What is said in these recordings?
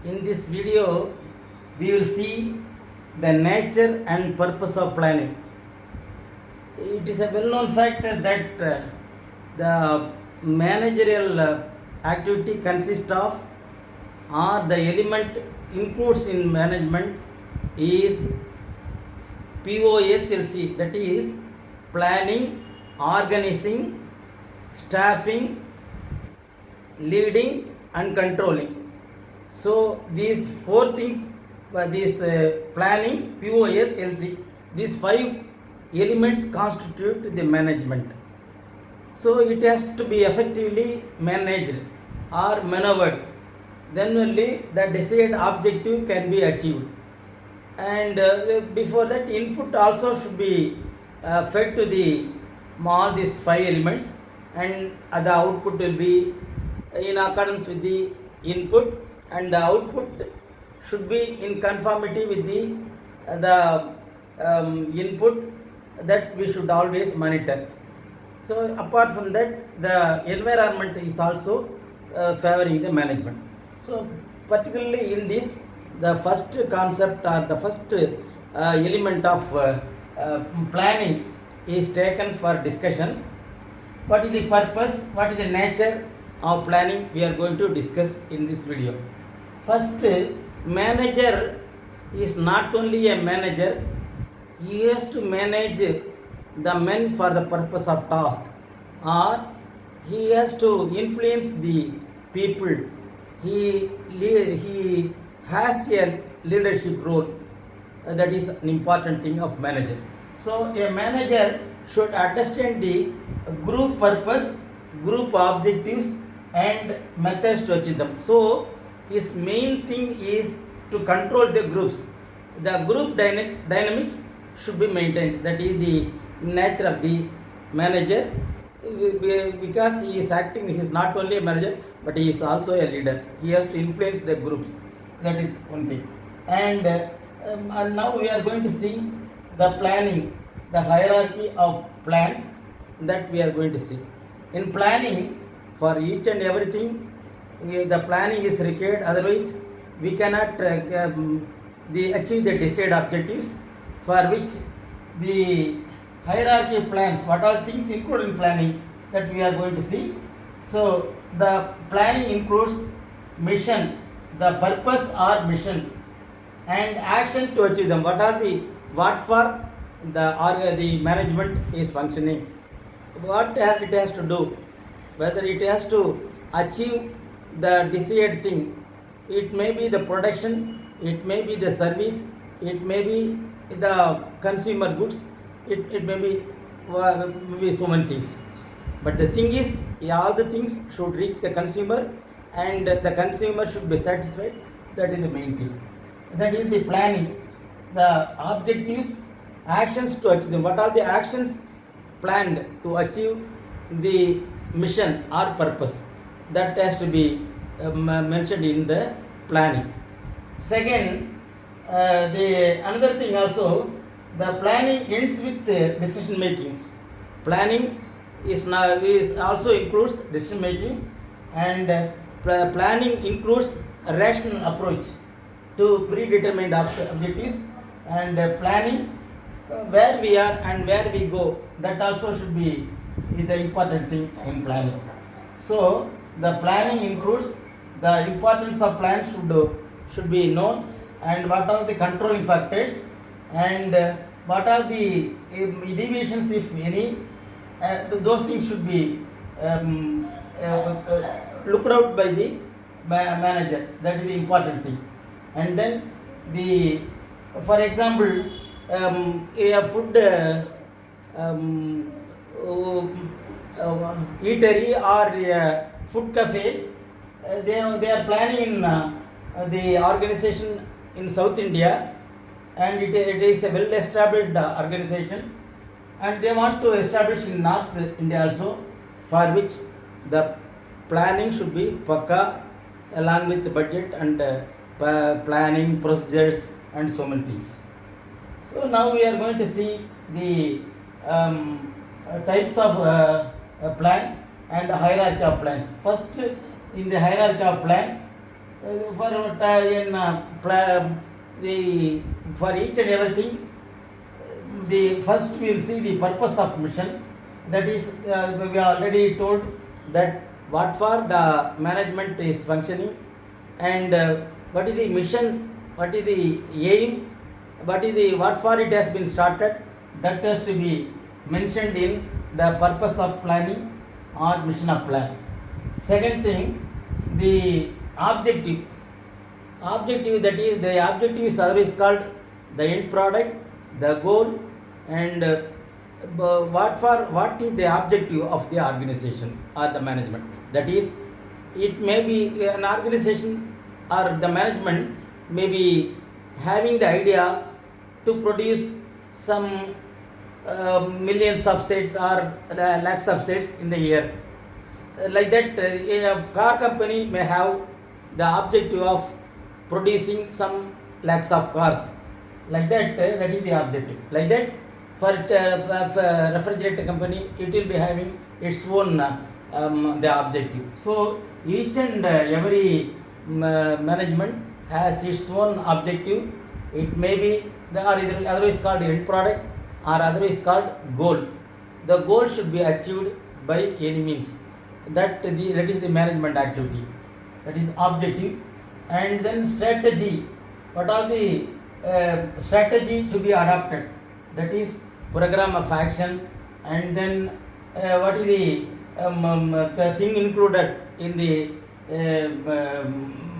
In this video, we will see the nature and purpose of planning. It is a well-known fact that the managerial activity consists of, or the element includes in management is POSLC, that is planning, organizing, staffing, leading and controlling. So these four things, this planning, POS, LC, these five elements constitute the management. So it has to be effectively managed or maneuvered. Then only the desired objective can be achieved. And before that, input also should be fed to the all these five elements, and the output will be in accordance with the input, and the output should be in conformity with the input that we should always monitor. So apart from that, the environment is also favoring the management. So particularly in this, the first concept or the first element of planning is taken for discussion. What is the purpose, what is the nature of planning, we are going to discuss in this video. First, manager is not only a manager, he has to manage the men for the purpose of task, or he has to influence the people. He has a leadership role. That is an important thing of manager. So a manager should understand the group purpose, group objectives and methods to achieve them. So his main thing is to control the groups. The group dynamics should be maintained. That is the nature of the manager, because he is acting, he is not only a manager but he is also a leader. He has to influence the groups. That is one thing. And now we are going to see the planning, the hierarchy of plans that we are going to see. In planning, for each and everything, the planning is required, otherwise we cannot achieve the desired objectives, for which the hierarchy of plans, what all things included in planning, that we are going to see. So the planning includes mission, the purpose or mission, and action to achieve them. What for the management is functioning, what it has to do, whether it has to achieve the desired thing. It may be the production, it may be the service, it may be the consumer goods, it may be so many things. But the thing is, all the things should reach the consumer and the consumer should be satisfied. That is the main thing. That is the planning. The objectives, actions to achieve them. What are the actions planned to achieve the mission or purpose? That has to be mentioned in the planning. Second, the another thing also, the planning ends with decision making. Planning is also includes decision making, and planning includes a rational approach to predetermined objectives, and planning where we are and where we go, that also should be the important thing in planning. So the planning includes the importance of plans should be known, and what are the controlling factors, and what are the deviations, if any. Those things should be looked out by the manager. That is the important thing. And then for example, a food eatery or a food cafe, they are planning in the organization in South India, and it is a well established organization, and they want to establish in North India also, for which the planning should be pakka, along with budget and planning procedures and so many things. So now we are going to see the types of plan and hierarchy of plans. First, in the hierarchy of plan, the for each and everything, the first we will see the purpose of mission. That is, we already told that what for the management is functioning, and what is the mission, what is the aim, what for it has been started. That has to be mentioned in the purpose of planning or mission of plan. Second thing, the objective. Objective, that is, the objective is always called the end product, the goal, and what is the objective of the organization or the management. That is, it may be an organization or the management may be having the idea to produce some millions of sets or lakhs of sets in the year. Like that, a car company may have the objective of producing some lakhs of cars. Like that, that is the objective. Like that, for refrigerator company, it will be having its own the objective. So each and every management has its own objective. It may be the or otherwise called end product or otherwise called goal. The goal should be achieved by any means. That is the management activity. That is objective. And then strategy. What are the strategy to be adopted? That is program of action. And then what is the thing included in the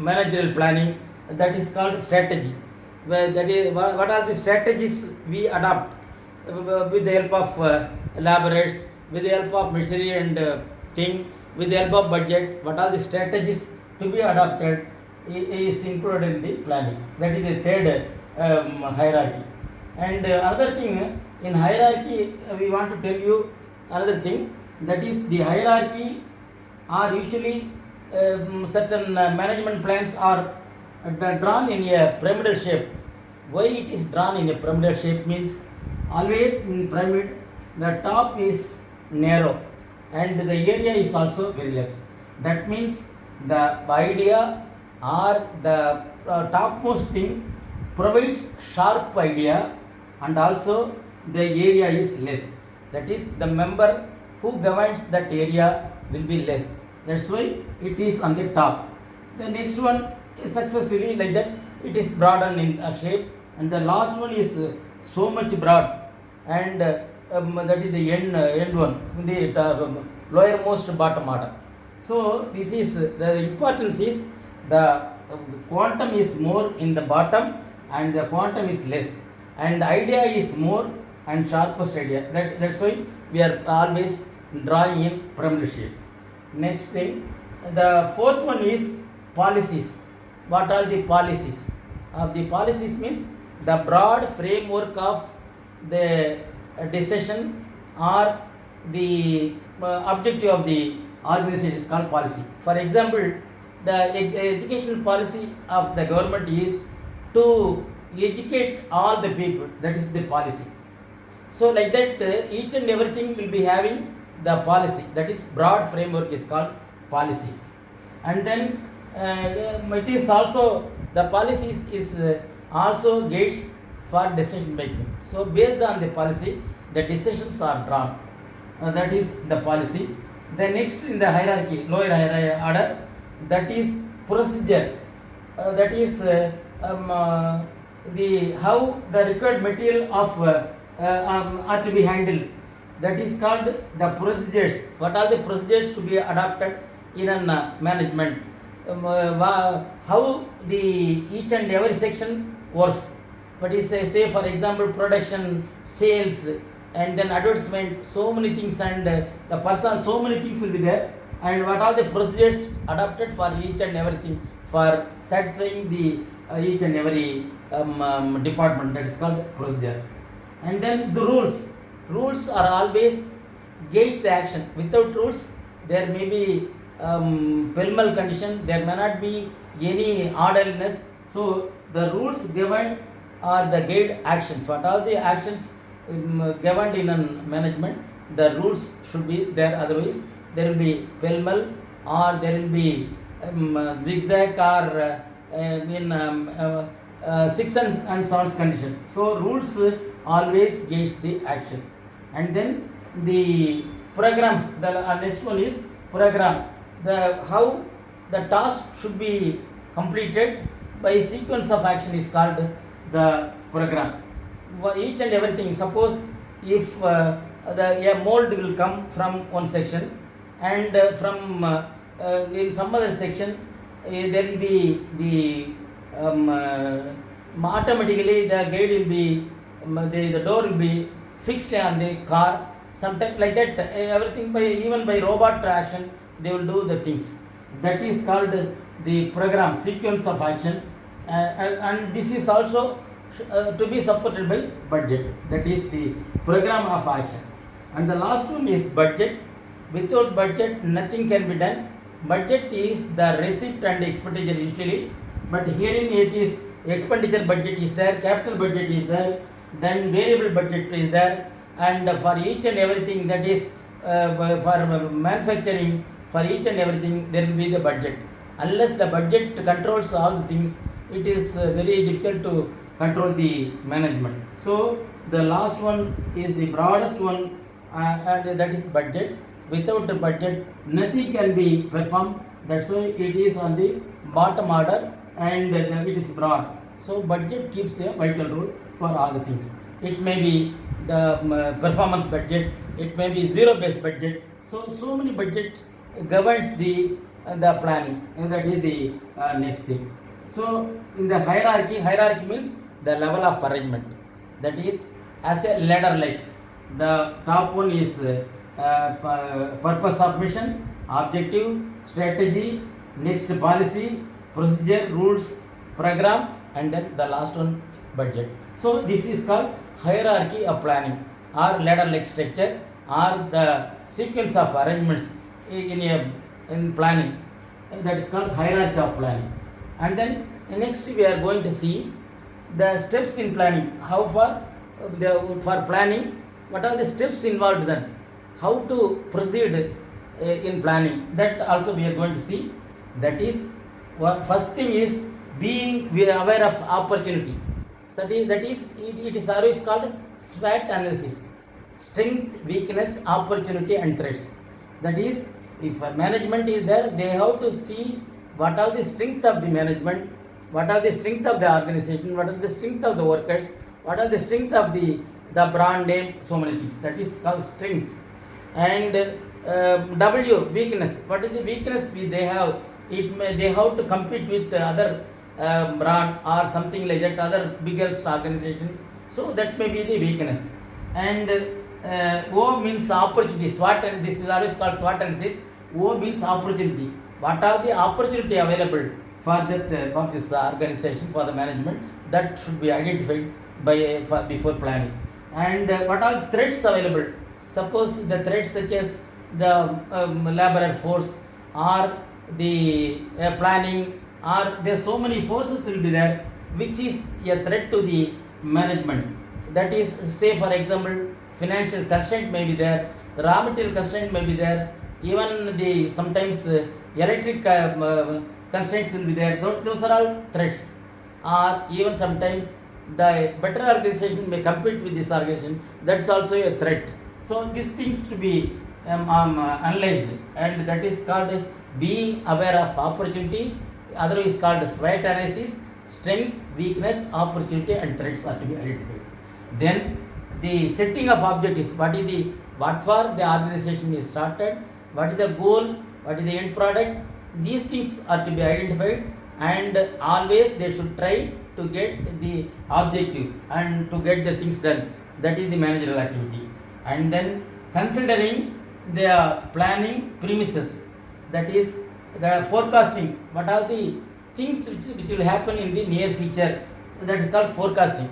managerial planning? That is called strategy. That is, what are the strategies we adopt with the help of laborers, with the help of machinery and thing, with the help of budget. What are the strategies to be adopted is included in the planning. That is the third hierarchy. And another thing, in hierarchy, we want to tell you another thing, that is the hierarchy are usually certain management plans are drawn in a pyramidal shape. Why it is drawn in a pyramidal shape means, always in pyramid the top is narrow and the area is also very less. That means the idea or the topmost thing provides sharp idea and also the area is less. That is, the member who governs that area will be less. That's why it is on the top. The next one is successively like that, it is broadened in a shape, and the last one is so much broad, and that is the end one, the lowermost bottom order. So this is the importance is the quantum is more in the bottom and the quantum is less, and the idea is more and sharpest idea. That's why we are always drawing in pyramidal shape. Next thing, the fourth one is policies. What are the policies? The policies means the broad framework of the decision or the objective of the organization is called policy. For example, the education policy of the government is to educate all the people. That is the policy. So like that, each and everything will be having the policy. That is broad framework is called policies. And then it is also, the policies is also gates for decision making. So based on the policy, the decisions are drawn. That is the policy. The next in the hierarchy, lower hierarchy order, that is procedure. That is the how the required material of are to be handled. That is called the procedures. What are the procedures to be adopted in a management? How the each and every section works. But is say for example production, sales, and then advertisement, so many things, and the person, so many things will be there. And what are the procedures adopted for each and everything for satisfying the each and every department? That is called procedure. And then the rules. Rules are always gauge the action. Without rules, there may be pell-mell condition. There may not be any orderliness. So the rules govern are the guide actions. What are the actions governed in a management? The rules should be there. Otherwise, there will be pell-mell or there will be zigzag or in 6 and 7 condition. So rules always gauge the action. And then the programs, the next one is program. The how the task should be completed by sequence of action is called the program. Each and everything, suppose if a mold will come from one section, and from in some other section there will be the automatically the guide will be the door will be fixed on the car, sometimes like that, everything by even by robot action they will do the things. That is called the program, sequence of action, and this is also to be supported by budget. That is the program of action. And the last one is budget. Without budget nothing can be done. Budget is the receipt and expenditure usually, but herein it is expenditure budget is there, capital budget is there, then variable budget is there, and for each and everything, that is for manufacturing, for each and everything there will be the budget. Unless the budget controls all the things, it is very difficult to control the management. So the last one is the broadest one, and that is budget. Without a budget nothing can be performed. That's why it is on the bottom order, and it is broad. So budget keeps a vital role for all the things. It may be the performance budget, it may be zero based budget. So many budget governs the planning, and that is the next thing. So in the hierarchy means the level of arrangement. That is as a ladder, like the top one is purpose of mission, objective, strategy, next policy, procedure, rules, program, and then the last one budget. So this is called hierarchy of planning, or ladder like structure, or the sequence of arrangements in planning. That is called hierarchy of planning. And then next we are going to see the steps in planning. How far for planning, what are the steps involved then? How to proceed in planning, that also we are going to see. That is, first thing is being aware of opportunity. So that is it is always called SWOT analysis: strength, weakness, opportunity, and threats. That is, if a management is there, they have to see what are the strength of the management, what are the strength of the organization, what are the strength of the workers, what are the strength of the brand name, so many things. That is called strength. And W, weakness. What is the weakness they have? They have to compete with other brand or something like that, other biggest organization. So that may be the weakness. And O means opportunity. SWOT, and this is always called SWOT analysis. O means opportunity. What are the opportunity available for that for this organization, for the management? That should be identified before planning. And what are threats available? Suppose the threats such as the laborer force, or the planning, or there are so many forces will be there which is a threat to the management. That is, say for example, financial constraint may be there, raw material constraint may be there, even the sometimes electric constraints will be there. Those are all threats. Or even sometimes the better organization may compete with this organization. That's also a threat. So these things to be analyzed, and that is called being aware of opportunity. Otherwise called SWOT analysis. Strength, weakness, opportunity, and threats are to be identified. Then the setting of objectives. What for the organization is started, what is the goal, what is the end product. These things are to be identified, and always they should try to get the objective and to get the things done. That is the managerial activity. And then considering the planning premises, that is the forecasting. What are the things which will happen in the near future? That is called forecasting.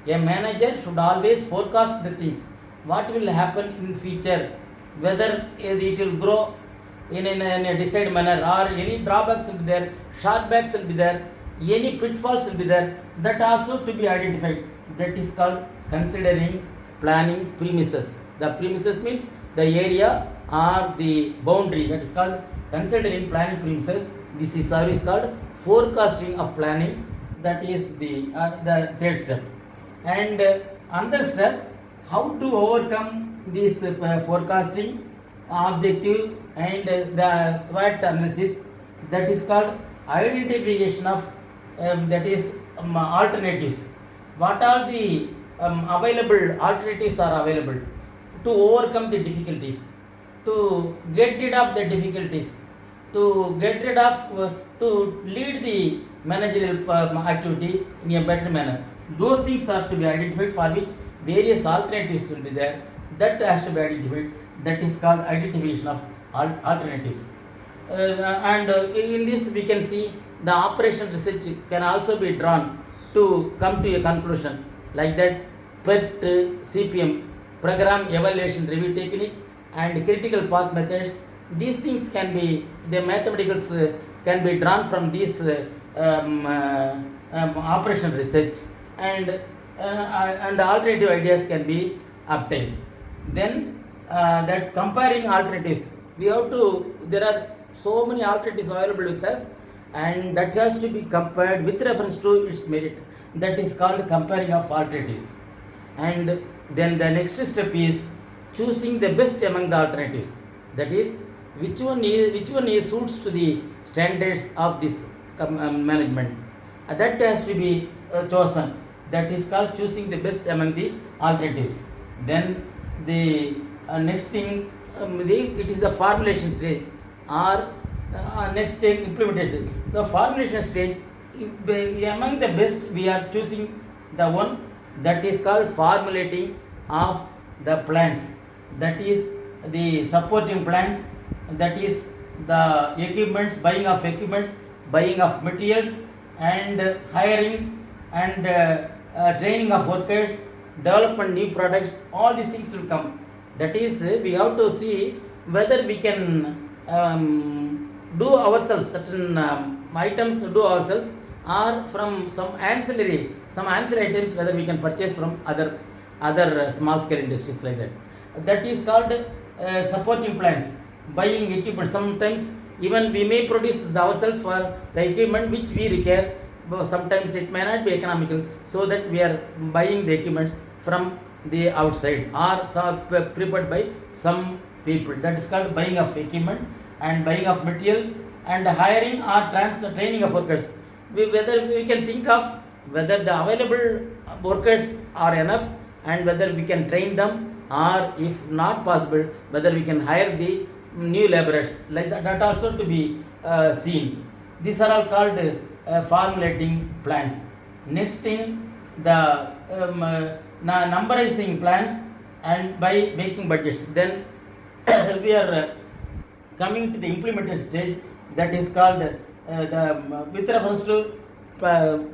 A manager should always forecast the things. What will happen in future? Whether it will grow in a desired manner, or any drawbacks will be there, shortbacks will be there, any pitfalls will be there. That also to be identified. That is called considering planning premises. The premises means the area or the boundary. That is called considering planning premises. This is service called forecasting of planning. That is the third step. And another step, how to overcome this forecasting objective and the SWOT analysis. That is called identification of alternatives. What are the available alternatives are available to overcome the difficulties, to get rid of the difficulties, to get rid of to lead the managerial activity in a better manner. Those things are to be identified, for which various alternatives will be there. That has to be identified. That is called identification of alternatives. And in this we can see the operational research can also be drawn to come to a conclusion, like that PET, CPM, program evaluation review technique, and critical path methods. These things can be, the mathematicals can be drawn from these operational research, and alternative ideas can be obtained. Then that comparing alternatives, we have to, there are so many alternatives available with us, and that has to be compared with reference to its merit. That is called comparing of alternatives. And then the next step is choosing the best among the alternatives. That is, which one is suits to the standards of this management. That has to be chosen. That is called choosing the best among the alternatives. Then the next thing, it is the formulation stage, or next thing, implementation. The formulation stage, among the best, we are choosing the one that is called formulating of the plans. That is the supporting plans. That is the equipments, buying of equipments, buying of materials, and hiring and training of workers, development new products. All these things will come. That is, we have to see whether we can do ourselves certain items, do ourselves, or from some ancillary items, whether we can purchase from other small scale industries, like that. That is called supporting plans, buying equipment. Sometimes even we may produce ourselves for the equipment which we require, but sometimes it may not be economical, so that we are buying the equipments from the outside, or prepared by some people. That is called buying of equipment, and buying of material, and hiring or training of workers. Whether we can think of whether the available workers are enough, and whether we can train them, or if not possible, whether we can hire the new laborers, like that also to be seen. These are all called formulating plans. Next thing, the numberizing plans, and by making budgets. Then we are coming to the implementation stage. That is called with reference to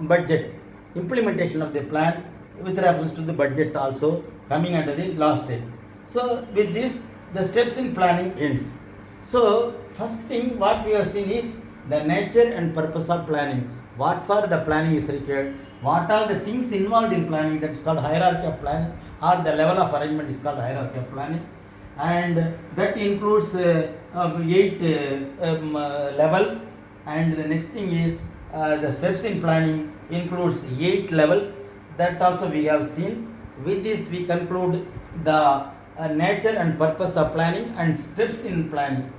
budget, implementation of the plan with reference to the budget also coming under the last stage. So with this, the steps in planning ends. So first thing what we have seen is the nature and purpose of planning. What for the planning is required, what are the things involved in planning, that's called hierarchy of planning, or the level of arrangement is called hierarchy of planning. And that includes 8 levels. And the next thing is the steps in planning includes 8 levels. That also we have seen. With this we conclude the nature and purpose of planning and steps in planning.